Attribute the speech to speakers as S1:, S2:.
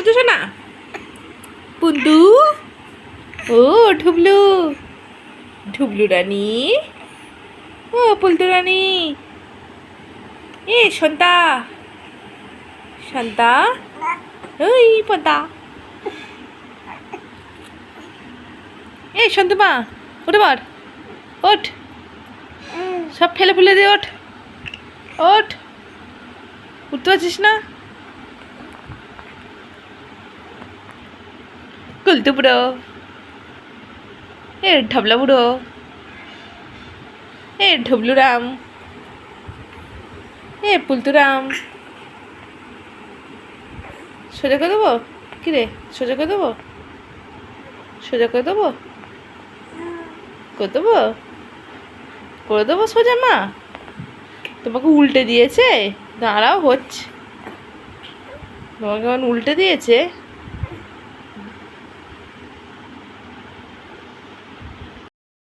S1: পুন্তু শোনা, পুন্তু। ও ঢুবলু, ঢুবলু রানী। ও পুলতু রানী। এ সন্তা, শান্তা। ওই পদা। এই শান্তমা, উঠে পড়, ওঠ। সব ফেলে ফুলে দিয়ে ওঠ, ওঠ। উঠতে পারছিস না? কুলতু বুড়ো, এ ঢবলা বুড়ো, এ ঢবলুরাম, এ পুলতুরাম। সোজা করে দেবো? কিরে সোজা করে দেবো? সোজা করে দেবো? করে দেবো? করে দেবো সোজা মা? তোমাকে উল্টে দিয়েছে? দাঁড়াও হচ্ছে। তোমাকে এখন উল্টে দিয়েছে।